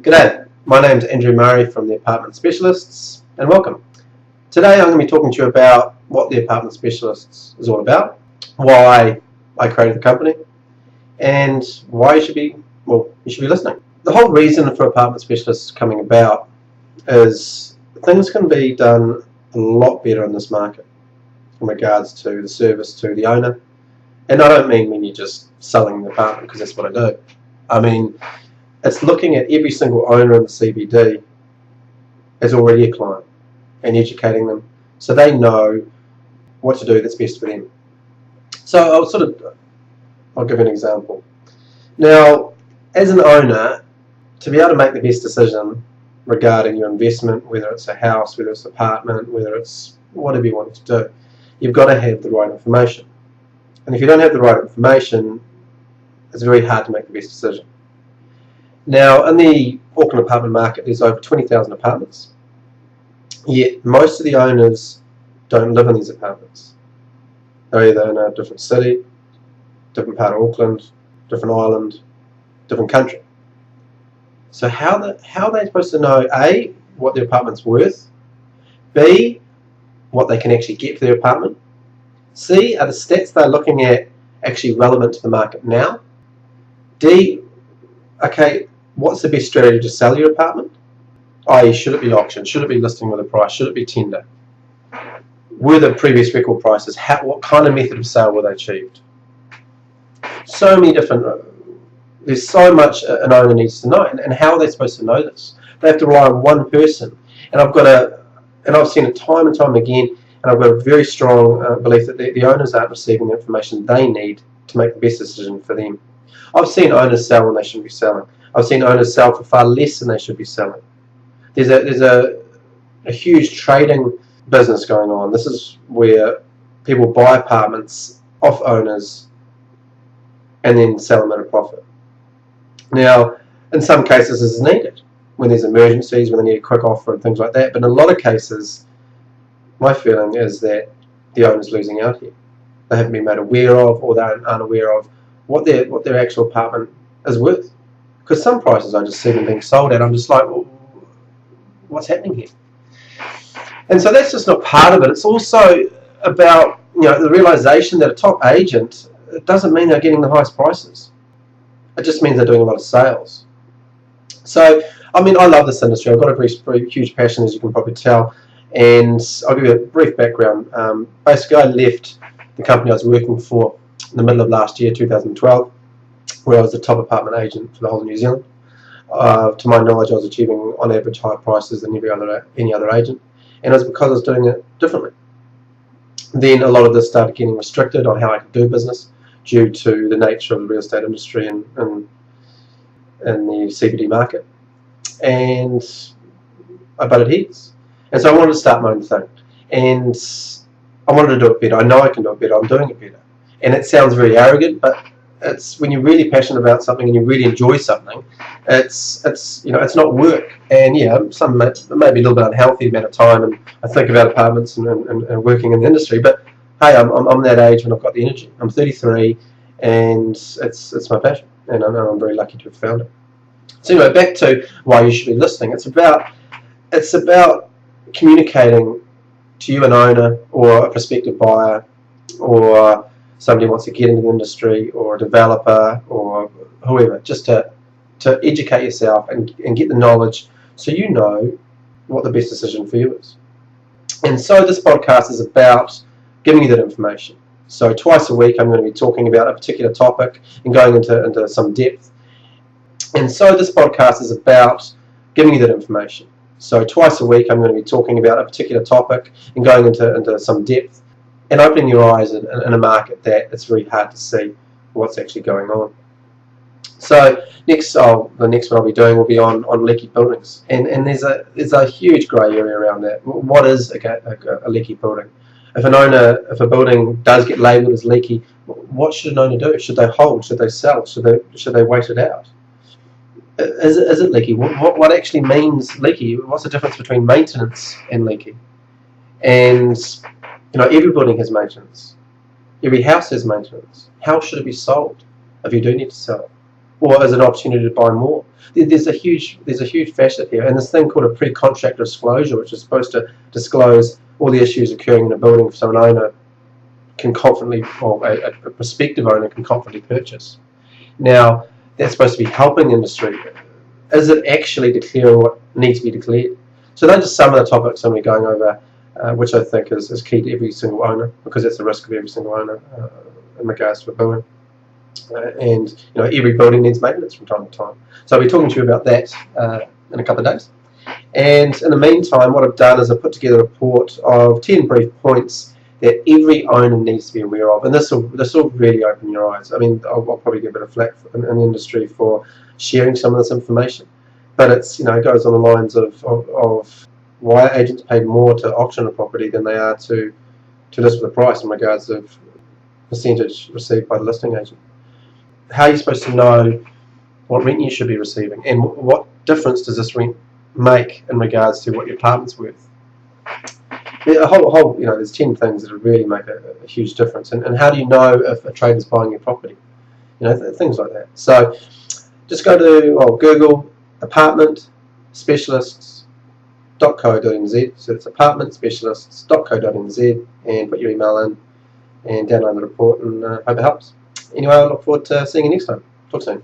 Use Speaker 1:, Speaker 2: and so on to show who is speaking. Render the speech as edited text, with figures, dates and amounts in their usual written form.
Speaker 1: G'day, my name is Andrew Murray from The Apartment Specialists, and welcome. Today I'm going to be talking to you about what The Apartment Specialists is all about, why I created the company, and why you should be listening. The whole reason for Apartment Specialists coming about is things can be done a lot better in this market in regards to the service to the owner. And I don't mean when you're just selling the apartment, because that's what I do. I mean, it's looking at every single owner in the CBD as already a client and educating them so they know what to do that's best for them. So I'll give an example. Now, as an owner, to be able to make the best decision regarding your investment, whether it's a house, whether it's an apartment, whether it's whatever you want to do, you've got to have the right information. And if you don't have the right information, it's very hard to make the best decision. Now, in the Auckland apartment market, there's over 20,000 apartments, yet most of the owners don't live in these apartments. They're either in a different city, different part of Auckland, different island, different country. So how are they supposed to know, A, what their apartment's worth, B, what they can actually get for their apartment, C, are the stats they're looking at actually relevant to the market now, D, okay, what's the best strategy to sell your apartment? I.e., should it be auction? Should it be listing with a price? Should it be tender? Were the previous record prices? What kind of method of sale were they achieved? So many different. There's so much an owner needs to know, and how are they supposed to know this? They have to rely on one person, and I've seen it time and time again, and I've got a very strong belief that the owners aren't receiving the information they need to make the best decision for them. I've seen owners sell when they shouldn't be selling. I've seen owners sell for far less than they should be selling. There's a huge trading business going on. This is where people buy apartments off owners and then sell them at a profit. Now, in some cases this is needed, when there's emergencies, when they need a quick offer and things like that, but in a lot of cases, my feeling is that the owner's losing out here. They haven't been made aware of, or they're unaware of what their actual apartment is worth. Because some prices I just see them being sold at, I'm just like, well, what's happening here? And so that's just not part of it. It's also about the realization that a top agent, it doesn't mean they're getting the highest prices. It just means they're doing a lot of sales. So, I mean, I love this industry. I've got a very huge passion, as you can probably tell. And I'll give you a brief background. Basically, I left the company I was working for in the middle of last year, 2012, where I was the top apartment agent for the whole of New Zealand. To my knowledge, I was achieving on average higher prices than any other agent, and it was because I was doing it differently. Then a lot of this started getting restricted on how I could do business due to the nature of the real estate industry and the CBD market, and I butted heads. And so I wanted to start my own thing, and I wanted to do it better. I know I can do it better. I'm doing it better. And it sounds very arrogant, but it's when you're really passionate about something and you really enjoy something, it's not work. And yeah, some maybe a little bit unhealthy amount of time, and I think about apartments and working in the industry. But hey, I'm that age when I've got the energy. I'm 33, and it's my passion, and I know I'm very lucky to have found it. So anyway, back to why you should be listening. It's about communicating to you, an owner or a prospective buyer, or somebody wants to get into the industry, or a developer, or whoever, just to educate yourself and get the knowledge so you know what the best decision for you is. And so this podcast is about giving you that information. So twice a week I'm going to be talking about a particular topic and going into some depth. And so this podcast is about giving you that information. So twice a week I'm going to be talking about a particular topic and going into some depth, and opening your eyes in a market that it's very hard to see what's actually going on. So the next one I'll be doing will be on leaky buildings, and there's a huge grey area around that. What is a leaky building? If a building does get labelled as leaky, what should an owner do? Should they hold? Should they sell? Should they wait it out? Is it leaky? What actually means leaky? What's the difference between maintenance and leaky? And every building has maintenance. Every house has maintenance. How should it be sold if you do need to sell it? or is it an opportunity to buy more? There's a huge facet here, and this thing called a pre-contract disclosure, which is supposed to disclose all the issues occurring in a building so an owner can confidently, or a prospective owner can confidently purchase. Now, that's supposed to be helping industry. Is it actually declaring what needs to be declared? So those are some of the topics I'm going to be going over, which I think is key to every single owner, because that's the risk of every single owner in regards to a building. And every building needs maintenance from time to time. So I'll be talking to you about that in a couple of days. And in the meantime, what I've done is I've put together a report of 10 brief points that every owner needs to be aware of, and this will really open your eyes. I mean, I'll probably get a bit of flack in the industry for sharing some of this information, but it goes on the lines of why agents pay more to auction a property than they are to list with a price in regards of percentage received by the listing agent. How are you supposed to know what rent you should be receiving, and what difference does this rent make in regards to what your apartment's worth? There's 10 things that would really make a huge difference. And how do you know if a trader's buying your property? Things like that. So just go to Google apartment specialists.co.nz. So it's apartmentspecialists.co.nz, and put your email in and download the report, and hope it helps. Anyway, I look forward to seeing you next time. Talk soon.